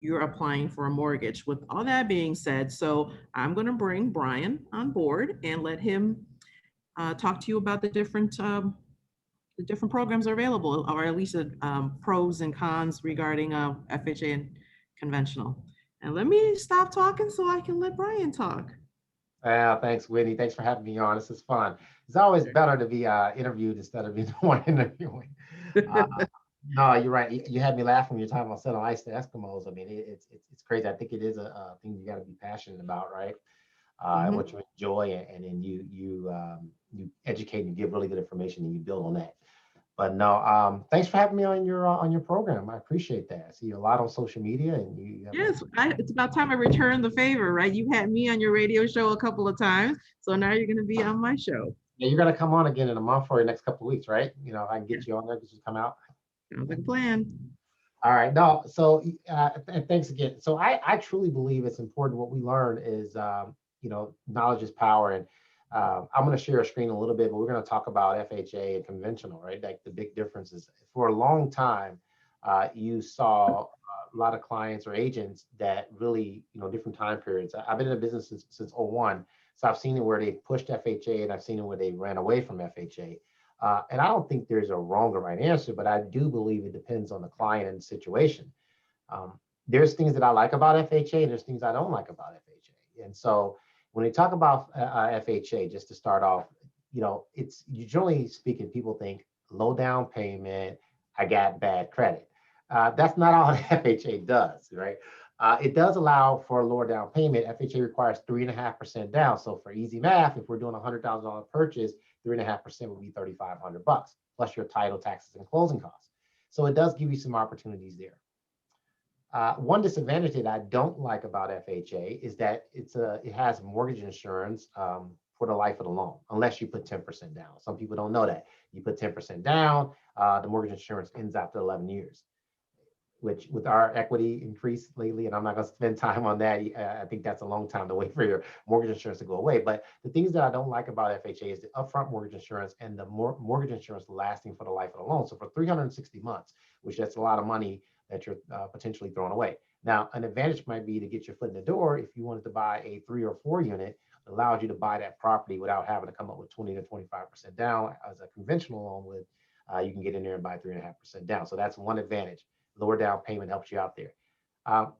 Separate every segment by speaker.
Speaker 1: you're applying for a mortgage. With all that being said, so I'm going to bring Brian on board and let him talk to you about the different programs are available, or at least pros and cons regarding FHA and conventional. And let me stop talking so I can let Brian talk.
Speaker 2: Thanks, Whitney. Thanks for having me on. This is fun. It's always better to be interviewed instead of being the one interviewing. Uh, no, you're right. You had me laughing when you're talking about selling ice to Eskimos. I mean, it's crazy. I think it is a thing you got to be passionate about, right? And
Speaker 1: Mhm.
Speaker 2: what you enjoy, and then you educate and you give really good information, and you build on that. But no, thanks for having me on your program. I appreciate that. I see you a lot on social media, and you have a
Speaker 1: Yes, it's about time I return the favor, right? You had me on your radio show a couple of times, so now you're going to be on my show.
Speaker 2: yeah. You're gonna come on again in a month or the next couple of weeks, right? I can
Speaker 1: Yeah,
Speaker 2: get you on there because you come out.
Speaker 1: sounds like a plan.
Speaker 2: All right. No, so and thanks again. So I truly believe it's important. What we learn is, knowledge is power. And I'm going to share a screen a little bit, but we're going to talk about FHA and conventional, right? Like the big differences. For a long time, you saw a lot of clients or agents that really, different time periods. I've been in the business since '01. So I've seen it where they pushed FHA, and I've seen it where they ran away from FHA. And I don't think there's a wrong or right answer, but I do believe it depends on the client and the situation. There's things that I like about FHA, and there's things I don't like about FHA. And so when we talk about FHA, just to start off, it's generally speaking, people think low down payment, I got bad credit. That's not all FHA does, right? It does allow for a lower down payment. FHA requires 3.5% down. So for easy math, if we're doing a $100,000 purchase, 3.5% would be $3,500 plus your title, taxes, and closing costs. So it does give you some opportunities there. One disadvantage that I don't like about FHA is that it has mortgage insurance for the life of the loan, unless you put 10% down. Some people don't know that. You put 10% down, the mortgage insurance ends after 11 years, which with our equity increase lately, and I'm not going to spend time on that. I think that's a long time to wait for your mortgage insurance to go away. But the things that I don't like about FHA is the upfront mortgage insurance and the mortgage insurance lasting for the life of the loan. So for 360 months, which that's a lot of money that you're potentially throwing away. Now, an advantage might be to get your foot in the door if you wanted to buy a 3 or 4 unit. It allows you to buy that property without having to come up with 20 to 25% down as a conventional loan with. You can get in there and buy 3.5% down. So that's one advantage. Lower down payment helps you out there. Um,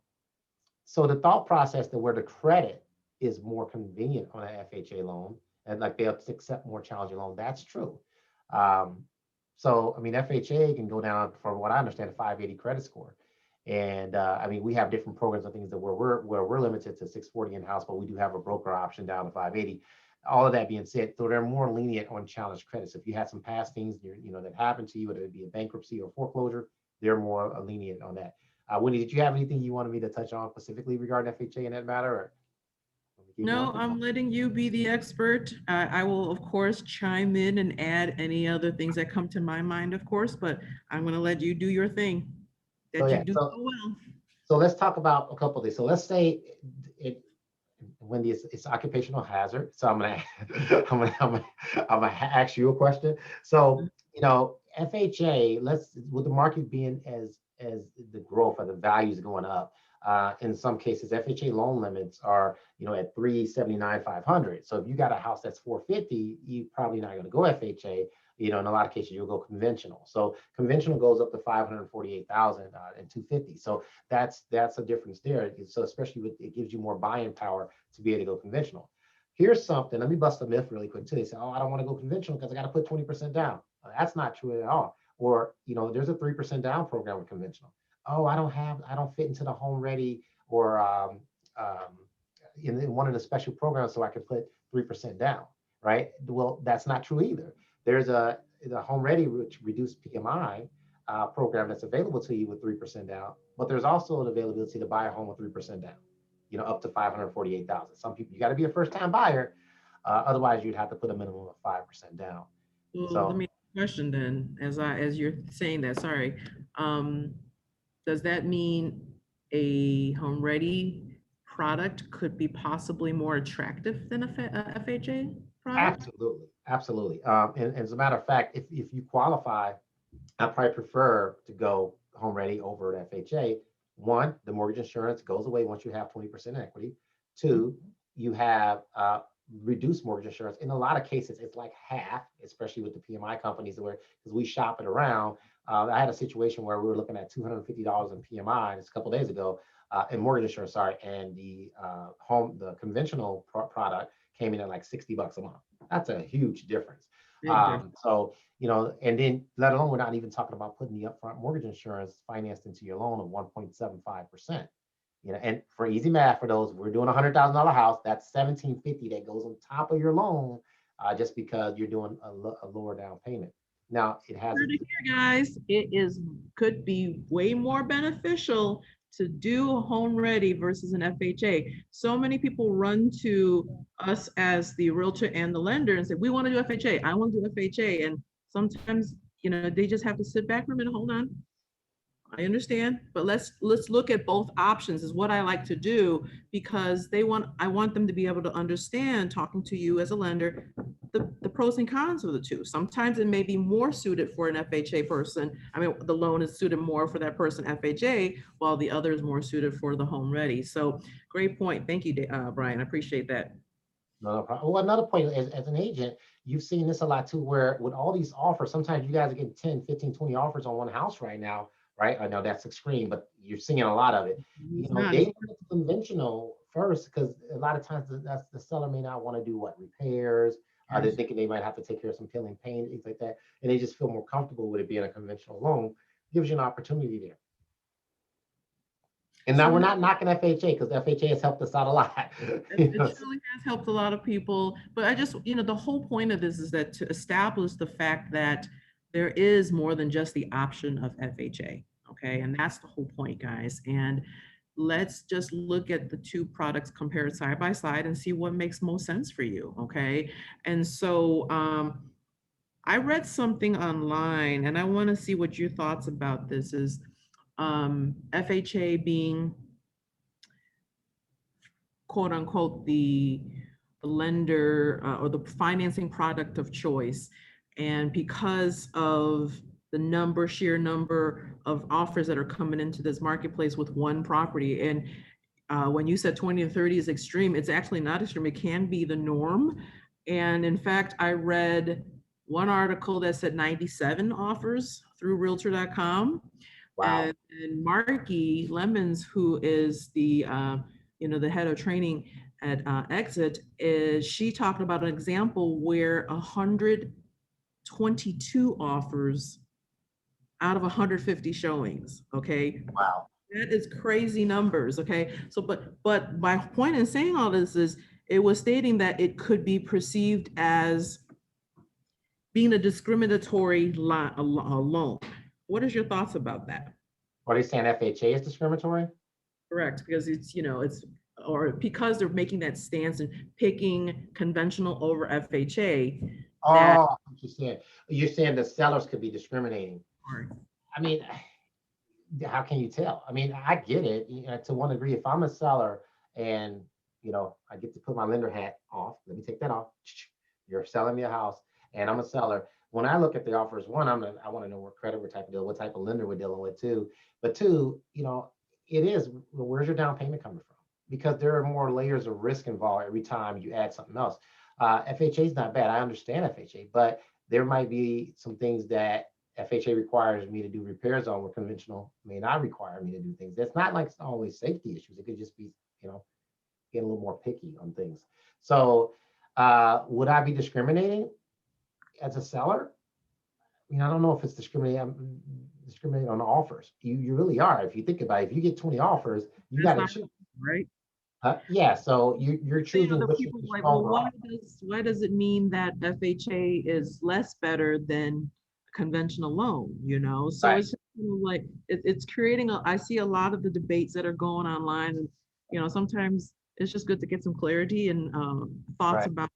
Speaker 2: so the thought process that where the credit is more convenient on an FHA loan, and like they'll accept more challenging loan, that's true. Um, so I mean, FHA can go down, from what I understand, a 580 credit score. And I mean, we have different programs and things that where we're limited to 640 in house, but we do have a broker option down to 580. All of that being said, so they're more lenient on challenged credits. If you had some past things, that happened to you, whether it be a bankruptcy or foreclosure, they're more lenient on that. Wendy, did you have anything you wanted me to touch on specifically regarding FHA in that matter, or let me keep
Speaker 1: No,
Speaker 2: going?
Speaker 1: I'm letting you be the expert. I will, of course, chime in and add any other things that come to my mind, of course, but I'm going to let you do your thing
Speaker 2: So
Speaker 1: that you
Speaker 2: yeah,
Speaker 1: do
Speaker 2: so
Speaker 1: so well.
Speaker 2: so let's talk about a couple of these. So let's say it, Wendy, it's occupational hazard. So I'm gonna I'm gonna ask you a question. So FHA, let's with the market being as the growth of the values going up. In some cases, FHA loan limits are at 379 500. So if you got a house that's 450, you probably not going to go FHA. In a lot of cases, you'll go conventional. So conventional goes up to 548,000 and 250. So that's a difference there. So especially with it gives you more buying power to be able to go conventional. Here's something. Let me bust a myth really quick too. They say, "Oh, I don't want to go conventional because I got to put 20% down." That's not true at all. Or there's a 3% down program with conventional. Oh, I don't fit into the home ready or in one of the special programs, so I can put 3% down. Right? Well, that's not true either. There's the home ready, which reduced PMI program that's available to you with 3% down, but there's also an availability to buy a home with 3% down, up to 548,000. Some people, you got to be a first time buyer. Otherwise, you'd have to put a minimum of 5% down.
Speaker 1: Well, let
Speaker 2: So
Speaker 1: me ask you a question then, as you're saying that, sorry. Um, does that mean a home ready product could be possibly more attractive than a FHA product?
Speaker 2: absolutely, absolutely. And as a matter of fact, if you qualify, I probably prefer to go home ready over at FHA. one, the mortgage insurance goes away once you have 20% equity. Two, you have reduced mortgage insurance. In a lot of cases, it's like half, especially with the PMI companies, where because we shop it around. I had a situation where we were looking at $250 in PMI just a couple of days ago, in mortgage insurance, sorry, and the conventional product came in at like $60 a month. That's a huge difference.
Speaker 1: Big difference.
Speaker 2: So, and then let alone we're not even talking about putting the upfront mortgage insurance financed into your loan of 1.75%. And for easy math, for those, we're doing $100,000 house, that's $1,750 that goes on top of your loan, just because you're doing a lower down payment. Now it has
Speaker 1: Heard it here, guys. Could be way more beneficial to do a home ready versus an FHA. So many people run to us as the realtor and the lender and say, we want to do FHA. I want to do FHA. And sometimes, they just have to sit back for a minute. Hold on. I understand, but let's look at both options is what I like to do, because I want them to be able to understand, talking to you as a lender, the pros and cons of the two. Sometimes it may be more suited for an FHA person. I mean, the loan is suited more for that person FHA, while the other is more suited for the home ready. So great point. Thank you, Brian. I appreciate that.
Speaker 2: no problem. Well, another point, as an agent, you've seen this a lot too, where with all these offers, sometimes you guys are getting 10, 15, 20 offers on one house right now, right? I know that's extreme, but you're seeing a lot of it.
Speaker 1: It's not.
Speaker 2: They want it conventional first, because a lot of times the seller may not want to do repairs. They're thinking they might have to take care of some peeling paint, things like that, and they just feel more comfortable with it being a conventional loan. Gives you an opportunity there. And now
Speaker 1: So
Speaker 2: we're not knocking FHA, because FHA has helped us out a lot.
Speaker 1: it truly has helped a lot of people. But I just, the whole point of this is that to establish the fact that there is more than just the option of FHA. Okay. And that's the whole point, guys. And let's just look at the two products compared side by side and see what makes most sense for you. Okay. And so I read something online, and I want to see what your thoughts about this is. FHA being quote unquote the lender or the financing product of choice. And because of the sheer number of offers that are coming into this marketplace with one property. And when you said 20 to 30 is extreme, it's actually not extreme. It can be the norm. And in fact, I read one article that said 97 offers through realtor.com.
Speaker 2: Wow.
Speaker 1: And Marky Lemons, who is the the head of training at Exit, she talked about an example where 122 offers out of 150 showings. Okay,
Speaker 2: Wow.
Speaker 1: that is crazy numbers. Okay, so but my point in saying all this is it was stating that it could be perceived as being a discriminatory loan. What is your thoughts about that?
Speaker 2: Are they saying FHA is discriminatory?
Speaker 1: Correct, because or because they're making that stance and picking conventional over FHA. That
Speaker 2: Oh, what you're saying the sellers could be discriminating. I mean, how can you tell? I mean, I get it, to one degree. If I'm a seller and I get to put my lender hat off, let me take that off. You're selling me a house, and I'm a seller. When I look at the offers, one, I want to know what credit, what type of deal, what type of lender we're dealing with too. But two, it is, where's your down payment coming from? Because there are more layers of risk involved every time you add something else. FHA is not bad. I understand FHA, but there might be some things that FHA requires me to do repairs on where conventional may not require me to do things. That's not like it's always safety issues. It could just be, getting a little more picky on things. So would I be discriminating as a seller? I don't know if it's discriminating on the offers. You really are. If you think about it, if you get 20 offers, you got to choose.
Speaker 1: Right.
Speaker 2: Yeah, so you're choosing which
Speaker 1: people
Speaker 2: is
Speaker 1: like,
Speaker 2: stronger.
Speaker 1: well, why does it mean that FHA is less better than a conventional loan? So
Speaker 2: Right.
Speaker 1: it's like it's creating I see a lot of the debates that are going online, and sometimes it's just good to get some clarity and thoughts
Speaker 2: Right.
Speaker 1: about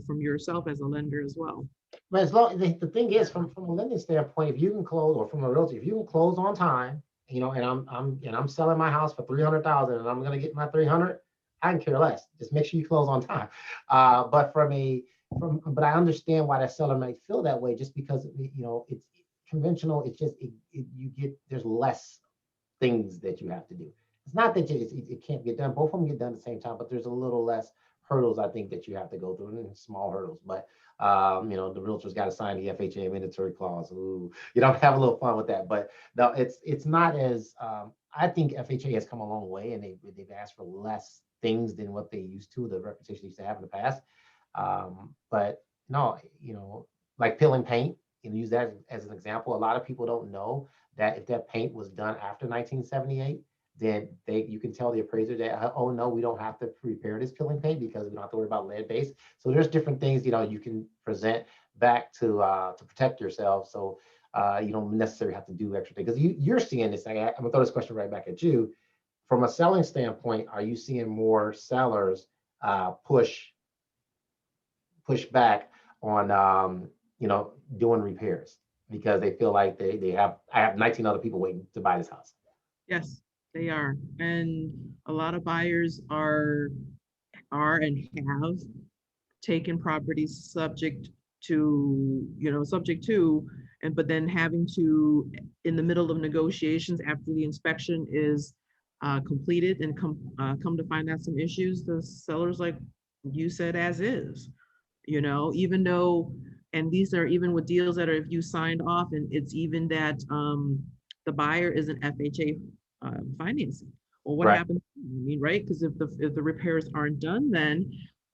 Speaker 1: from yourself as a lender as well.
Speaker 2: But as long the thing is, from a lending standpoint, if you can close, or from a realty, if you can close on time, and I'm selling my house for 300,000, and I'm gonna get my 300, I can care less. Just make sure you close on time. But but I understand why that seller might feel that way, just because it's conventional. It's just you get there's less things that you have to do. It's not that it can't get done. Both of them get done at the same time, but there's a little less hurdles I think that you have to go through, and small hurdles. But the realtor's got to sign the FHA mandatory clause. Ooh, have a little fun with that. But no, it's not as I think FHA has come a long way, and they've asked for less things than what they used to, the reputation they used to have in the past. But no, like peeling paint, and use that as an example. A lot of people don't know that if that paint was done after 1978, then you can tell the appraiser that, oh no, we don't have to repair this peeling paint because we don't have to worry about lead base. So there's different things you can present back to protect yourself. So you don't necessarily have to do extra things, because you're seeing this. I'm gonna throw this question right back at you. From a selling standpoint, are you seeing more sellers push back on doing repairs because they feel like I have 19 other people waiting to buy this house?
Speaker 1: Yes, they are. And a lot of buyers are and have taken properties subject to, and but then having to, in the middle of negotiations after the inspection is completed, and come to find out some issues, the seller's like, you said as is, even though, and these are even with deals that are, if you signed off, and it's even that the buyer is an FHA financing. Well, what
Speaker 2: Right.
Speaker 1: happens? I mean, right? Because if the repairs aren't done, then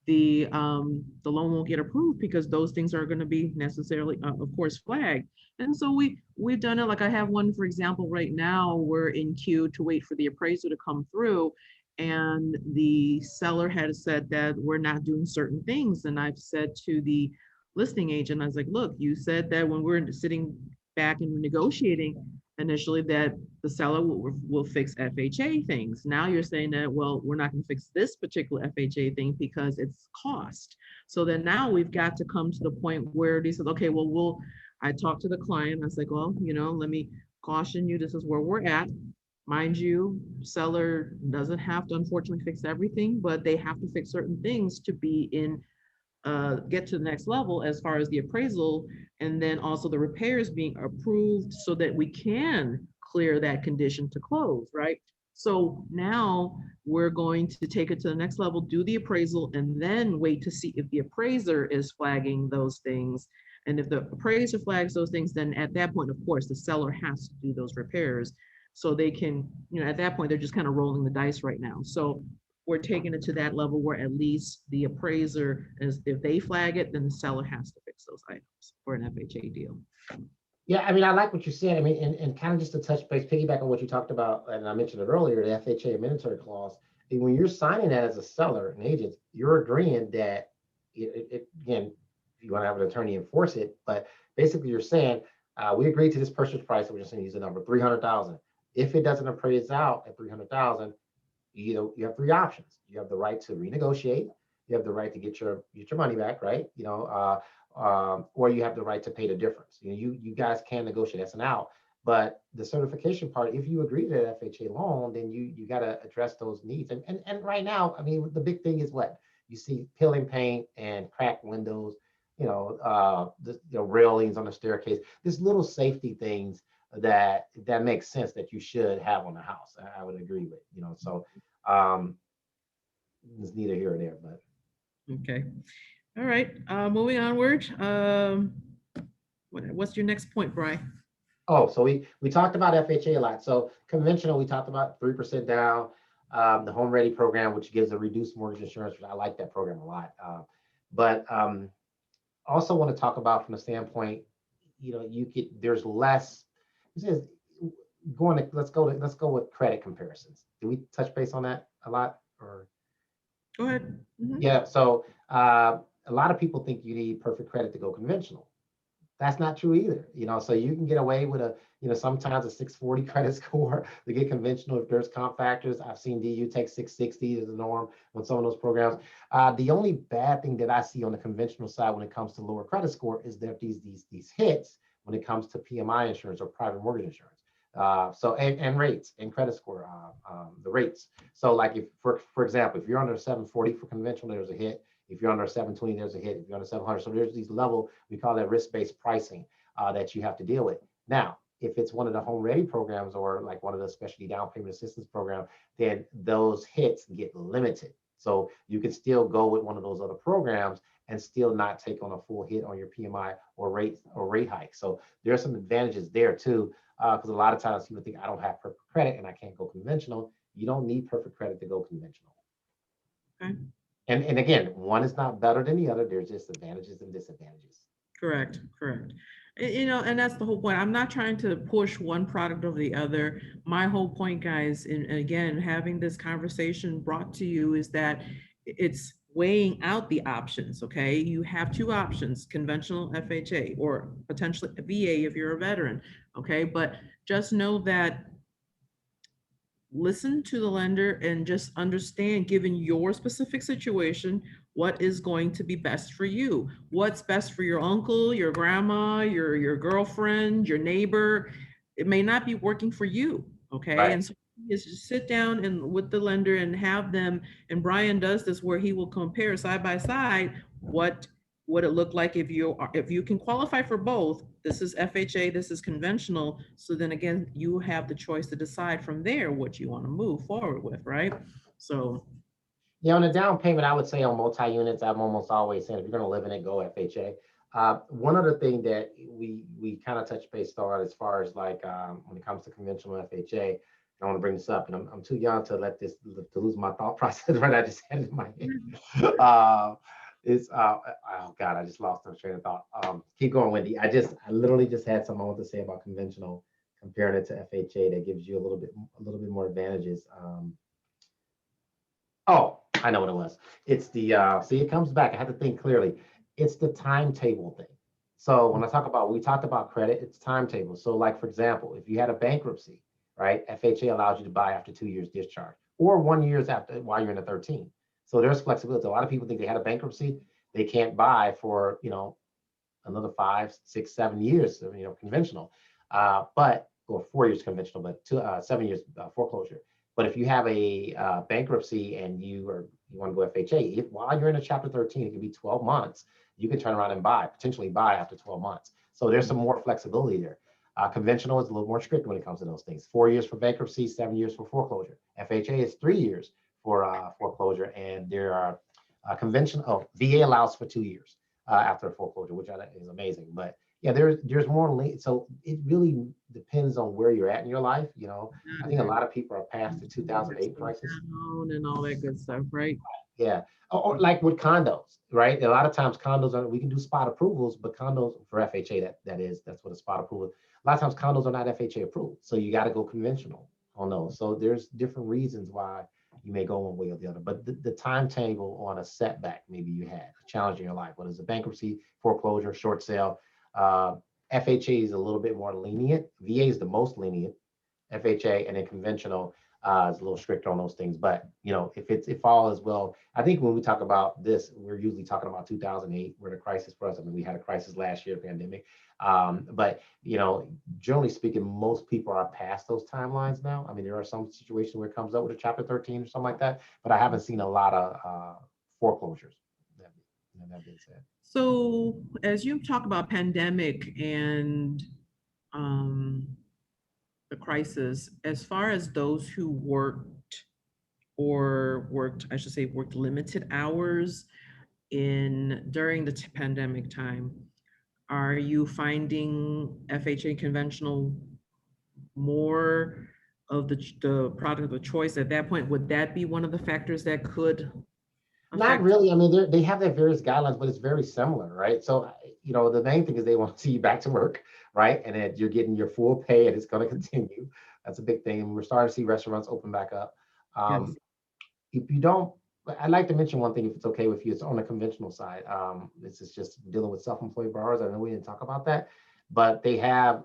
Speaker 1: the loan won't get approved, because those things are going to be necessarily, of course, flagged. And so we've done it. Like I have one, for example, right now we're in queue to wait for the appraiser to come through, and the seller had said that we're not doing certain things. And I've said to the listing agent, I was like, look, you said that when we're sitting back and negotiating initially, that the seller will fix FHA things. Now you're saying that, well, we're not going to fix this particular FHA thing because it's cost. So then now we've got to come to the point where they said, okay, well, I talked to the client. I was like, well, let me caution you, this is where we're at. Mind you, seller doesn't have to unfortunately fix everything, but they have to fix certain things to be in get to the next level as far as the appraisal, and then also the repairs being approved so that we can clear that condition to close, right? So now we're going to take it to the next level, do the appraisal, and then wait to see if the appraiser is flagging those things. And if the appraiser flags those things, then at that point, of course, the seller has to do those repairs. So they can, at that point, they're just kind of rolling the dice right now. So we're taking it to that level where at least the appraiser is, if they flag it, then the seller has to fix those items for an FHA deal.
Speaker 2: Yeah, I mean, I like what you said. I mean, and kind of just to touch base, piggyback on what you talked about, and I mentioned it earlier, the FHA mandatory clause. When you're signing that as a seller, an agent, you're agreeing that again, if you want to have an attorney enforce it, but basically you're saying, we agreed to this purchase price. We're just going to use the number 300,000. If it doesn't appraise out at 300,000, you have three options. You have the right to renegotiate. You have the right to get your money back, right? Or you have the right to pay the difference. You guys can negotiate. That's an out. But the certification part, if you agree to that FHA loan, then you got to address those needs. And right now, I mean, the big thing is what you see: peeling paint and cracked windows. Railings on the staircase. There's little safety things that makes sense that you should have on the house. I would agree with. So it's neither here or there, but
Speaker 1: Okay. All right. Moving onward. What's your next point, Brian?
Speaker 2: oh, so we talked about FHA a lot. So conventional, we talked about 3% down, the Home Ready program, which gives a reduced mortgage insurance, which I like that program a lot. But also want to talk about from the standpoint, there's less. It says let's go with credit comparisons. Did we touch base on that a lot? Or
Speaker 1: Go ahead. Mhm.
Speaker 2: yeah, so a lot of people think you need perfect credit to go conventional. That's not true either. So you can get away with sometimes a 640 credit score to get conventional if there's comp factors. I've seen DU take 660 as the norm on some of those programs. The only bad thing that I see on the conventional side when it comes to lower credit score is that these hits when it comes to PMI insurance or private mortgage insurance. And rates and credit score, the rates. So like if for example, if you're under 740 for conventional, there's a hit. If you're under 720, there's a hit. If you're under 700, so there's these level, we call that risk-based pricing that you have to deal with. Now, if it's one of the home ready programs or like one of the specialty down payment assistance program, then those hits get limited. So you can still go with one of those other programs and still not take on a full hit on your PMI or rate hike. So there are some advantages there too, because a lot of times people think I don't have perfect credit and I can't go conventional. You don't need perfect credit to go conventional.
Speaker 1: Okay.
Speaker 2: And again, one is not better than the other. There's just advantages and disadvantages.
Speaker 1: Correct, correct. You know, and that's the whole point. I'm not trying to push one product over the other. My whole point, guys, and again, having this conversation brought to you is that it's weighing out the options, okay? You have two options, conventional FHA or potentially a VA if you're a veteran, okay? But just know that listen to the lender and just understand, given your specific situation, what is going to be best for you. What's best for your uncle, your grandma, your girlfriend, your neighbor. It may not be working for you. Okay.
Speaker 2: Right.
Speaker 1: And so is just sit down and with the lender and have them, and Brian does this where he will compare side by side what would it look like if you can qualify for both. This is FHA, this is conventional. So then again, you have the choice to decide from there what you want to move forward with, right? So
Speaker 2: Yeah, on the down payment, I would say on multi-units, I'm almost always saying if you're going to live in it, go FHA. One other thing that we kind of touch base on as far as like when it comes to conventional FHA, I want to bring this up, and I'm too young to let this to lose my thought process. Right, I just had it in my head. It's oh God, I just lost my train of thought. Keep going, Wendy. I literally just had something I want to say about conventional, comparing it to FHA that gives you a little bit more advantages. Oh, I know what it was. It's the see, it comes back. I had to think clearly. It's the timetable thing. So when I talk about we talked about credit, it's timetable. So like for example, if you had a bankruptcy, right? FHA allows you to buy after 2 years discharge or 1 year after while you're in a 13. So there's flexibility. A lot of people think they had a bankruptcy, they can't buy for another 5, 6, 7 years, conventional, but or 4 years conventional, but 7 years foreclosure. But if you have a bankruptcy and you want to go FHA, while you're in a Chapter 13, it can be 12 months. You can turn around and potentially buy after 12 months. So there's some more flexibility there. Conventional is a little more strict when it comes to those things. 4 years for bankruptcy, 7 years for foreclosure. FHA is 3 years for foreclosure, and there are conventional. Oh, VA allows for 2 years after a foreclosure, which is amazing. But yeah, there's more. So it really depends on where you're at in your life. I think a lot of people are past the 2008 crisis.
Speaker 1: and all that good stuff, right?
Speaker 2: Yeah. Or like with condos, right? A lot of times condos we can do spot approvals, but condos for FHA, that's what a spot approval is. A lot of times condos are not FHA approved. So you got to go conventional on those. So there's different reasons why you may go one way or the other. But the timetable on a setback, maybe you had a challenge in your life, whether it's a bankruptcy, foreclosure, short sale. Uh, FHA is a little bit more lenient. VA is the most lenient. FHA, and then conventional is a little stricter on those things. But if all is well, I think when we talk about this, we're usually talking about 2008, where the crisis was. I mean, we had a crisis last year, pandemic. But generally speaking, most people are past those timelines now. I mean, there are some situations where it comes up with a Chapter 13 or something like that, but I haven't seen a lot of foreclosures. That being said.
Speaker 1: So as you talk about pandemic and um, the crisis, as far as those who I should say, worked limited hours during the pandemic time, are you finding FHA conventional more of the product of the choice at that point? Would that be one of the factors that could
Speaker 2: Not
Speaker 1: affect?
Speaker 2: really. I mean, they have their various guidelines, but it's very similar, right? So, the main thing is they want to see you back to work, right? And that you're getting your full pay and it's going to continue. That's a big thing. And we're starting to see restaurants open back up.
Speaker 1: Yes.
Speaker 2: Um, if you don't, I'd like to mention one thing, if it's okay with you. It's on the conventional side. This is just dealing with self-employed borrowers. I know we didn't talk about that, but they have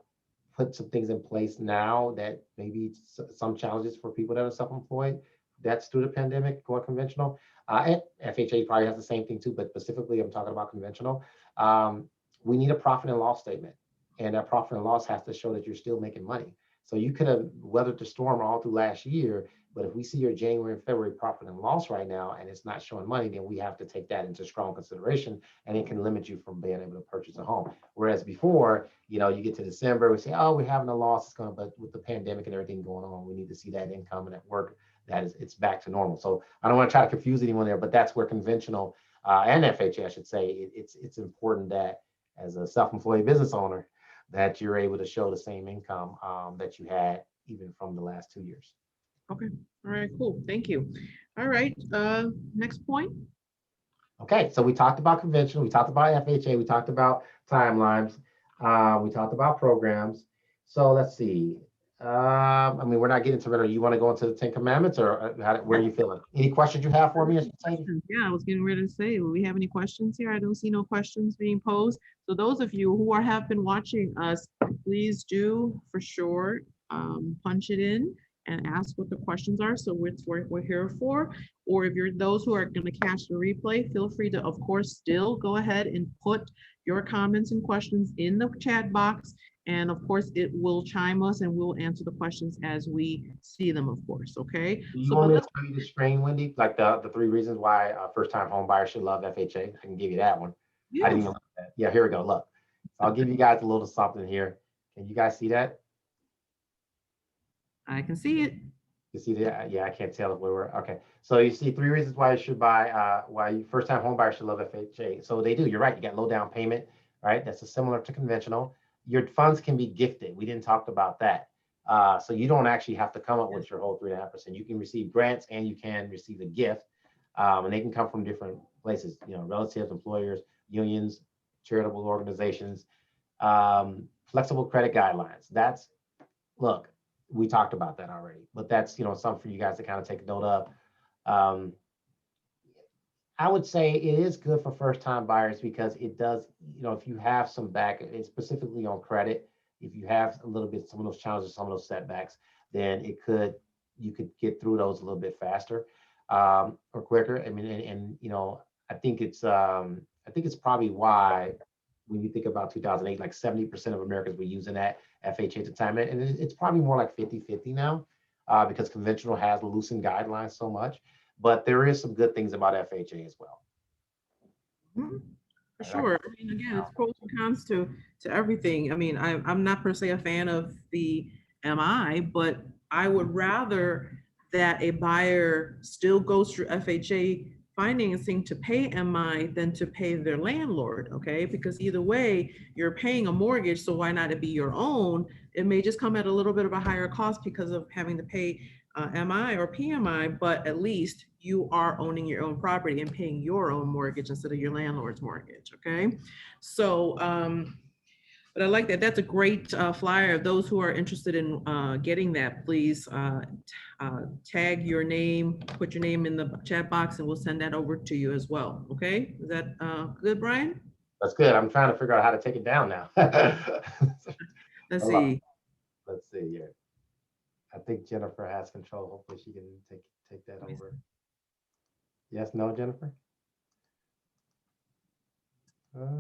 Speaker 2: put some things in place now that maybe some challenges for people that are self-employed. That's through the pandemic, going conventional. And FHA probably has the same thing too, but specifically, I'm talking about conventional. Um, we need a profit and loss statement, and that profit and loss has to show that you're still making money. So you could have weathered the storm all through last year, but if we see your January and February profit and loss right now and it's not showing money, then we have to take that into strong consideration, and it can limit you from being able to purchase a home. Whereas before, you get to December, we say, oh, we're having a loss, but with the pandemic and everything going on, we need to see that income and at work it's back to normal. So I don't want to try to confuse anyone there, but that's where conventional and FHA, I should say, it's important that as a self-employed business owner, that you're able to show the same income that you had even from the last 2 years.
Speaker 1: Okay. All right, cool. Thank you. All right. Next point.
Speaker 2: Okay, so we talked about conventional, we talked about FHA, we talked about timelines, we talked about programs. So let's see. I mean, we're not getting to it. You want to go into the 10 Commandments, or where are you feeling? Any questions you have for me?
Speaker 1: Yeah, I was getting ready to say, do we have any questions here? I don't see no questions being posed. So those of you who have been watching us, please do for sure punch it in and ask what the questions are. So we're here for. Or if you're those who are going to catch the replay, feel free to, of course, still go ahead and put your comments and questions in the chat box. And of course, it will chime us and we'll answer the questions as we see them, of course, okay?
Speaker 2: Do you want me to tell you the screen, Wendy? Like the 3 reasons why first-time home buyers should love FHA? I can give you that one.
Speaker 1: Yes.
Speaker 2: I didn't know that. Yeah, here we go. Look, I'll give you guys a little something here. Can you guys see that?
Speaker 1: I can see it.
Speaker 2: You see that? Yeah, I can't tell if we were okay. So you see 3 reasons why you should buy, why first-time home buyers should love FHA. So they do. You're right. You got low down payment, right? That's similar to conventional. Your funds can be gifted. We didn't talk about that. So you don't actually have to come up with your whole 3.5%. You can receive grants and you can receive a gift, and they can come from different places. Relatives, employers, unions, charitable organizations, flexible credit guidelines. Look. We talked about that already, but that's something for you guys to kind of take note of. I would say it is good for first-time buyers because it does, if you have some back, it's specifically on credit. If you have a little bit some of those challenges, some of those setbacks, then you could get through those a little bit faster or quicker. I mean, and I think it's probably why when you think about 2008, like 70% of Americans were using that FHA at the time. And it's probably more like 50-50 now because conventional has loosened guidelines so much. But there is some good things about FHA as well.
Speaker 1: For sure. I mean, again, it's pros and cons to everything. I mean, I'm not per se a fan of the MI, but I would rather that a buyer still goes through FHA financing to pay MI than to pay their landlord, okay? Because either way, you're paying a mortgage, so why not it be your own? It may just come at a little bit of a higher cost because of having to pay MI or PMI, but at least you are owning your own property and paying your own mortgage instead of your landlord's mortgage, okay? So, but I like that. That's a great flyer. Those who are interested in getting that, please tag your name, put your name in the chat box, and we'll send that over to you as well. Okay, is that good, Brian?
Speaker 2: That's good. I'm trying to figure out how to take it down now.
Speaker 1: Let's see.
Speaker 2: Let's see here. I think Jennifer has control. Hopefully she can take that over. Yes, no, Jennifer?